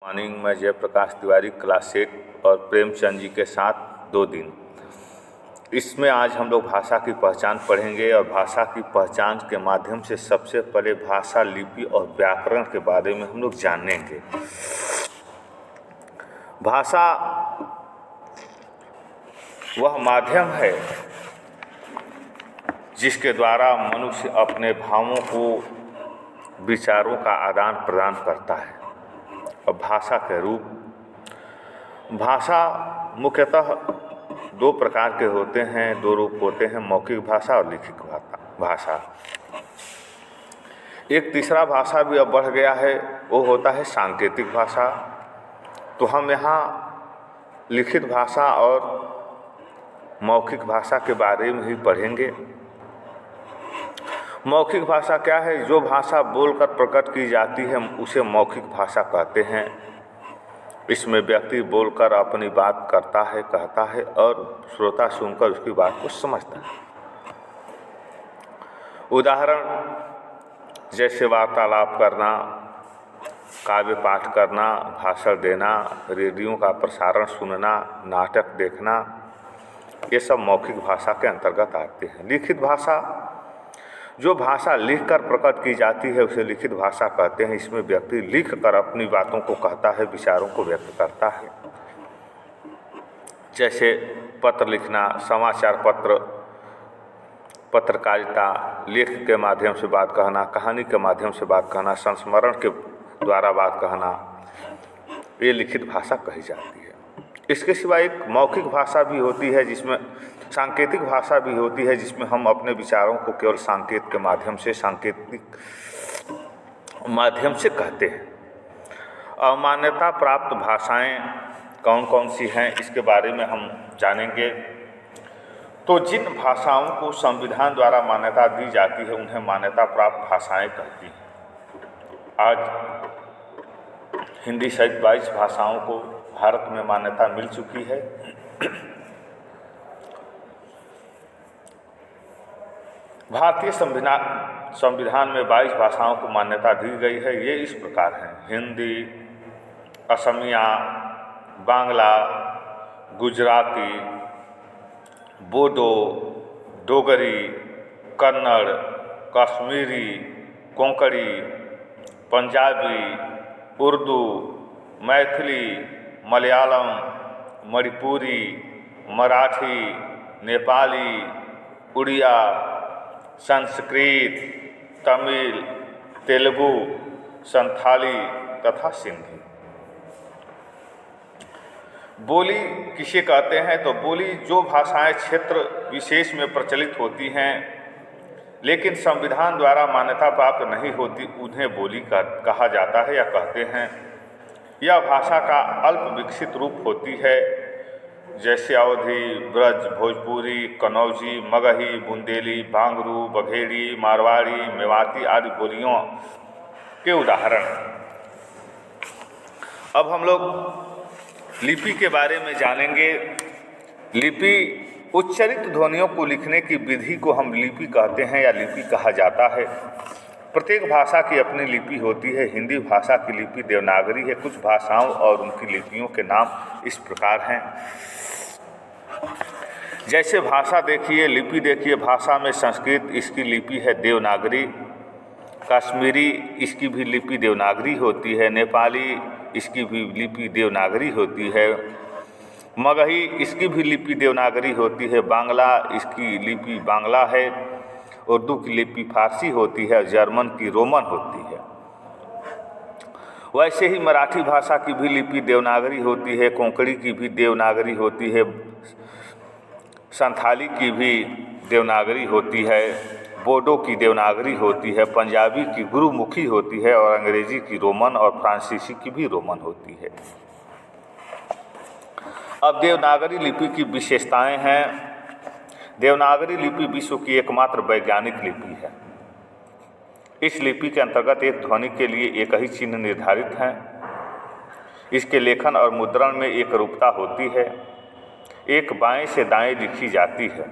Morning में Jayaprakash Tiwari class 8 और प्रेमचंद जी के साथ 2 दिन। इसमें आज हम लोग भाषा की पहचान पढ़ेंगे और भाषा की पहचान के माध्यम से सबसे पहले भाषा, लिपि और व्याकरण के बारे में हम लोग जानेंगे। भाषा वह माध्यम है जिसके द्वारा मनुष्य अपने भावों को, विचारों का आदान प्रदान करता है। और भाषा के रूप, भाषा मुख्यतः 2 प्रकार के होते हैं, 2 रूप होते हैं, मौखिक भाषा और लिखित भाषा। एक तीसरा भाषा भी अब बढ़ गया है, वो होता है सांकेतिक भाषा। तो हम यहाँ लिखित भाषा और मौखिक भाषा के बारे में ही पढ़ेंगे। मौखिक भाषा क्या है? जो भाषा बोलकर प्रकट की जाती है उसे मौखिक भाषा कहते हैं। इसमें व्यक्ति बोलकर अपनी बात करता है, कहता है और श्रोता सुनकर उसकी बात को समझता है। उदाहरण जैसे वार्तालाप करना, काव्य पाठ करना, भाषण देना, रेडियो का प्रसारण सुनना, नाटक देखना, ये सब मौखिक भाषा के अंतर्गत आते हैं। लिखित भाषा, जो भाषा लिखकर प्रकट की जाती है उसे लिखित भाषा कहते हैं। इसमें व्यक्ति लिखकर अपनी बातों को कहता है, विचारों को व्यक्त करता है। जैसे पत्र लिखना, समाचार पत्र, पत्रकारिता, लेख के माध्यम से बात कहना, कहानी के माध्यम से बात कहना, संस्मरण के द्वारा बात कहना, ये लिखित भाषा कही जाती है। इसके सिवा एक मौखिक भाषा भी होती है, जिसमें सांकेतिक भाषा भी होती है, जिसमें हम अपने विचारों को केवल सांकेत के माध्यम से, सांकेतिक माध्यम से कहते हैं। मान्यता प्राप्त भाषाएं कौन कौन सी हैं, इसके बारे में हम जानेंगे। तो जिन भाषाओं को संविधान द्वारा मान्यता दी जाती है उन्हें मान्यता प्राप्त भाषाएं कहती हैं। आज हिंदी सहित 22 भाषाओं को भारत में मान्यता मिल चुकी है। भारतीय संविधान में 22 भाषाओं को मान्यता दी गई है। ये इस प्रकार हैं: हिंदी, असमिया, बांग्ला, गुजराती, बोडो, डोगरी, कन्नड़, कश्मीरी, कोंकणी, पंजाबी, उर्दू, मैथिली, मलयालम, मणिपुरी, मराठी, नेपाली, उड़िया, संस्कृत, तमिल, तेलुगु, संथाली तथा सिंधी। बोली किसे कहते हैं? तो बोली जो भाषाएं क्षेत्र विशेष में प्रचलित होती हैं लेकिन संविधान द्वारा मान्यता प्राप्त नहीं होती, उन्हें बोली कहा जाता है या कहते हैं। यह भाषा का अल्प विकसित रूप होती है, जैसे अवधी, ब्रज, भोजपुरी, कनौजी, मगही, बुंदेली, भांगरू, बघेड़ी, मारवाड़ी, मेवाती आदि बोलियों के उदाहरण। अब हम लोग लिपि के बारे में जानेंगे। लिपि उच्चरित ध्वनियों को लिखने की विधि को हम लिपि कहते हैं या लिपि कहा जाता है। प्रत्येक भाषा की अपनी लिपि होती है। हिंदी भाषा की लिपि देवनागरी है। कुछ भाषाओं और उनकी लिपियों के नाम इस प्रकार हैं। जैसे भाषा देखिए, लिपि देखिए। भाषा में संस्कृत, इसकी लिपि है देवनागरी। कश्मीरी, इसकी भी लिपि देवनागरी होती है। नेपाली, इसकी भी लिपि देवनागरी होती है। मगही, इसकी भी लिपि देवनागरी होती है। बांग्ला, इसकी लिपि बांग्ला है। उर्दू की लिपि फारसी होती है। जर्मन की रोमन होती है। वैसे ही मराठी भाषा की भी लिपि देवनागरी होती है। कोंकणी की भी देवनागरी होती है। संथाली की भी देवनागरी होती है। बोडो की देवनागरी होती है। पंजाबी की गुरुमुखी होती है और अंग्रेजी की रोमन और फ्रांसीसी की भी रोमन होती है। अब देवनागरी लिपि की विशेषताएं हैं। देवनागरी लिपि विश्व की एकमात्र वैज्ञानिक लिपि है। इस लिपि के अंतर्गत एक ध्वनि के लिए एक ही चिन्ह निर्धारित है। इसके लेखन और मुद्रण में एक रूपता होती है। एक बाएं से दाएं लिखी जाती है।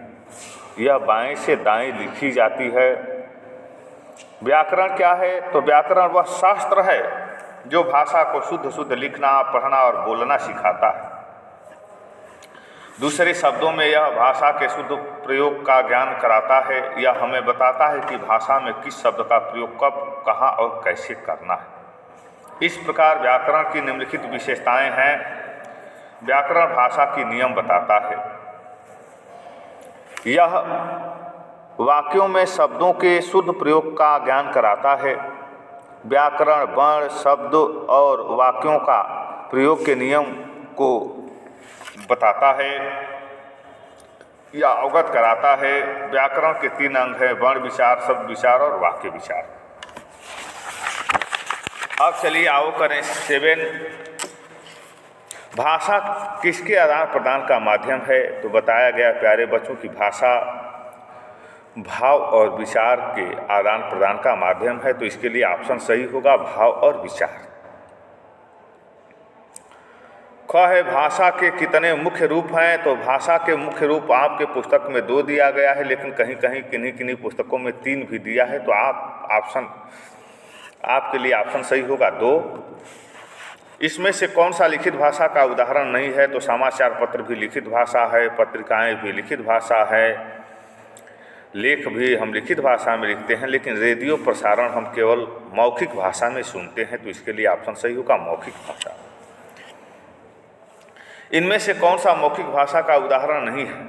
यह बाएं से दाएं लिखी जाती है। व्याकरण क्या है? तो व्याकरण वह शास्त्र है जो भाषा को शुद्ध शुद्ध लिखना, पढ़ना और बोलना सिखाता है। दूसरे शब्दों में यह भाषा के शुद्ध प्रयोग का ज्ञान कराता है। यह हमें बताता है कि भाषा में किस शब्द का प्रयोग कब, कहाँ और कैसे करना है। इस प्रकार व्याकरण की निम्नलिखित विशेषताएं हैं। व्याकरण भाषा की नियम बताता है। यह वाक्यों में शब्दों के शुद्ध प्रयोग का ज्ञान कराता है। व्याकरण वर्ण, शब्द और वाक्यों का प्रयोग के नियम को बताता है या अवगत कराता है। व्याकरण के 3 अंग हैं: वर्ण विचार, शब्द विचार और वाक्य विचार। अब चलिए आओ करें 7। भाषा किसके आदान प्रदान का माध्यम है? तो बताया गया प्यारे बच्चों की भाषा भाव और विचार के आदान प्रदान का माध्यम है। तो इसके लिए ऑप्शन सही होगा भाव और विचार। ख है भाषा के कितने मुख्य रूप हैं? तो भाषा के मुख्य रूप आपके पुस्तक में 2 दिया गया है, लेकिन कहीं कहीं किन्हीं पुस्तकों में 3 भी दिया है। तो आपके लिए ऑप्शन सही होगा 2। इसमें से कौन सा लिखित भाषा का उदाहरण नहीं है? तो समाचार पत्र भी लिखित भाषा है, पत्रिकाएं भी लिखित भाषा है, लेख भी हम लिखित भाषा में लिखते हैं, लेकिन रेडियो प्रसारण हम केवल मौखिक भाषा में सुनते हैं। तो इसके लिए ऑप्शन सही होगा मौखिक भाषा। इनमें से कौन सा मौखिक भाषा का उदाहरण नहीं है?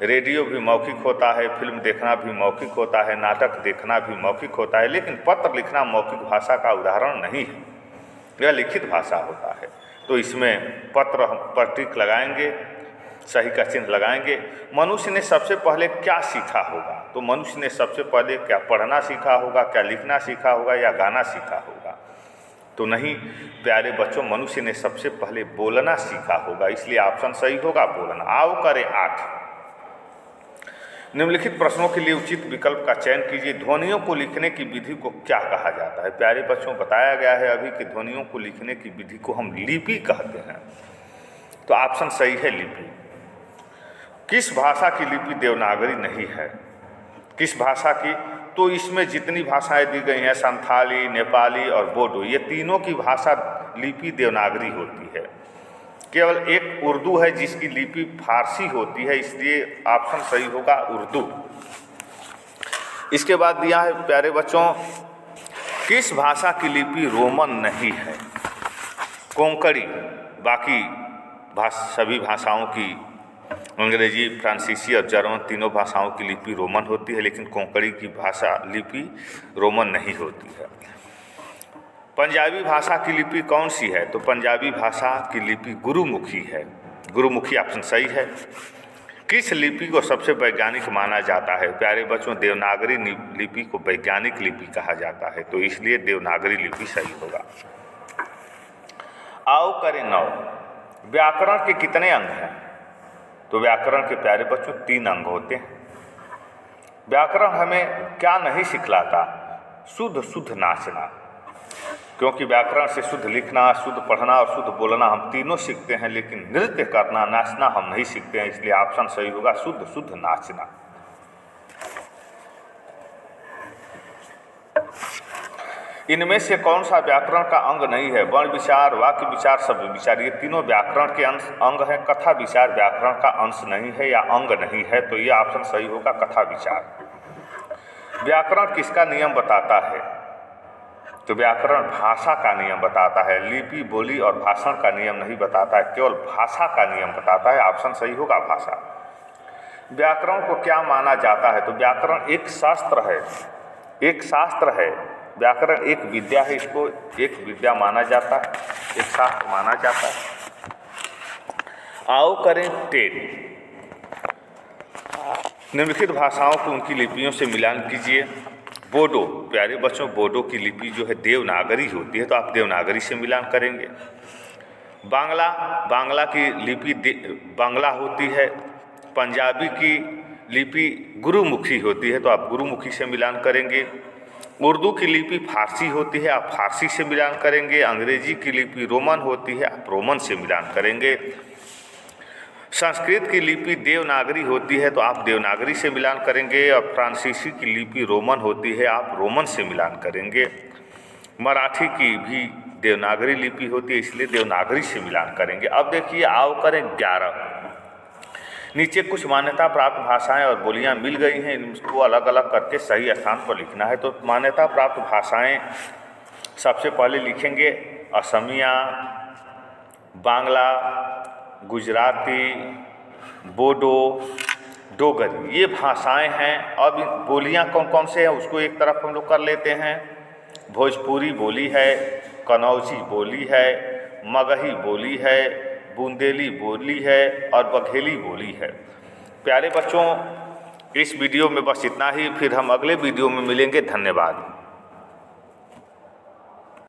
रेडियो भी मौखिक होता है, फिल्म देखना भी मौखिक होता है, नाटक देखना भी मौखिक होता है, लेकिन पत्र लिखना मौखिक भाषा का उदाहरण नहीं है, यह लिखित भाषा होता है। तो इसमें पत्र पर टिक लगाएंगे, सही का चिन्ह लगाएंगे। मनुष्य ने सबसे पहले क्या सीखा होगा? तो मनुष्य ने सबसे पहले क्या पढ़ना सीखा होगा, क्या लिखना सीखा होगा या गाना सीखा होगा? तो नहीं प्यारे बच्चों, मनुष्य ने सबसे पहले बोलना सीखा होगा, इसलिए ऑप्शन सही होगा बोलना। आओ करें 8। निम्नलिखित प्रश्नों के लिए उचित विकल्प का चयन कीजिए। ध्वनियों को लिखने की विधि को क्या कहा जाता है? प्यारे बच्चों बताया गया है अभी कि ध्वनियों को लिखने की विधि को हम लिपि कहते हैं। तो ऑप्शन सही है लिपि। किस भाषा की लिपि देवनागरी नहीं है? किस भाषा की? तो इसमें जितनी भाषाएं दी गई हैं, संथाली, नेपाली और बोडो, ये तीनों की भाषा लिपि देवनागरी होती है। केवल एक उर्दू है जिसकी लिपि फारसी होती है, इसलिए ऑप्शन सही होगा उर्दू। इसके बाद दिया है प्यारे बच्चों, किस भाषा की लिपि रोमन नहीं है? कोंकणी, बाकी सभी भाषाओं की, अंग्रेजी, फ्रांसीसी और जर्मन तीनों भाषाओं की लिपि रोमन होती है, लेकिन कोंकणी की भाषा लिपि रोमन नहीं होती है। पंजाबी भाषा की लिपि कौन सी है? तो पंजाबी भाषा की लिपि गुरुमुखी है। गुरुमुखी ऑप्शन सही है। किस लिपि को सबसे वैज्ञानिक माना जाता है? प्यारे बच्चों देवनागरी लिपि को वैज्ञानिक लिपि कहा जाता है, तो इसलिए देवनागरी लिपि सही होगा। आओ करें 9। व्याकरण के कितने अंग हैं? तो व्याकरण के प्यारे बच्चों 3 अंग होते हैं। व्याकरण हमें क्या नहीं सिखलाता? शुद्ध शुद्ध नाचना, क्योंकि व्याकरण से शुद्ध लिखना, शुद्ध पढ़ना और शुद्ध बोलना हम तीनों सीखते हैं, लेकिन नृत्य करना, नाचना हम नहीं सीखते हैं, इसलिए ऑप्शन सही होगा शुद्ध शुद्ध नाचना। इनमें से कौन सा व्याकरण का अंग नहीं है? वर्ण विचार, वाक्य विचार, शब्द विचार, ये तीनों व्याकरण के अंग हैं। कथा विचार व्याकरण का अंश नहीं है या अंग नहीं है, तो ये ऑप्शन सही होगा कथा विचार। व्याकरण किसका नियम बताता है? तो व्याकरण भाषा का नियम बताता है, लिपि, बोली और भाषण का नियम नहीं बताता है, केवल भाषा का नियम बताता है। ऑप्शन सही होगा भाषा। व्याकरण को क्या माना जाता है? तो व्याकरण एक शास्त्र है, एक शास्त्र है। व्याकरण एक विद्या है, इसको एक विद्या माना जाता है, एक शास्त्र माना जाता है। आओ करें 10। निम्नलिखित भाषाओं को उनकी लिपियों से मिलान कीजिए। बोडो, प्यारे बच्चों बोडो की लिपि जो है देवनागरी होती है, तो आप देवनागरी से मिलान करेंगे। बांग्ला, बांग्ला की लिपि बांग्ला होती है। पंजाबी की लिपि गुरुमुखी होती है, तो आप गुरुमुखी से मिलान करेंगे। उर्दू की लिपि फारसी होती है, आप फारसी से मिलान करेंगे। अंग्रेजी की लिपि रोमन होती है, आप रोमन से मिलान करेंगे। संस्कृत की लिपि देवनागरी होती है, तो आप देवनागरी से मिलान करेंगे। और फ्रांसीसी की लिपि रोमन होती है, आप रोमन से मिलान करेंगे। मराठी की भी देवनागरी लिपि होती है, इसलिए देवनागरी से मिलान करेंगे। अब देखिए आओ करें 11। नीचे कुछ मान्यता प्राप्त भाषाएं और बोलियां मिल गई हैं, इनको अलग अलग करके सही स्थान पर लिखना है। तो मान्यता प्राप्त भाषाएं सबसे पहले लिखेंगे असमिया, बांग्ला, गुजराती, बोडो, डोगरी, ये भाषाएं हैं। अब बोलियां कौन कौन से हैं उसको एक तरफ हम लोग कर लेते हैं। भोजपुरी बोली है, कनौजी बोली है, मगही बोली है, बुंदेली बोली है और बघेली बोली है। प्यारे बच्चों, इस वीडियो में बस इतना ही, फिर हम अगले वीडियो में मिलेंगे। धन्यवाद।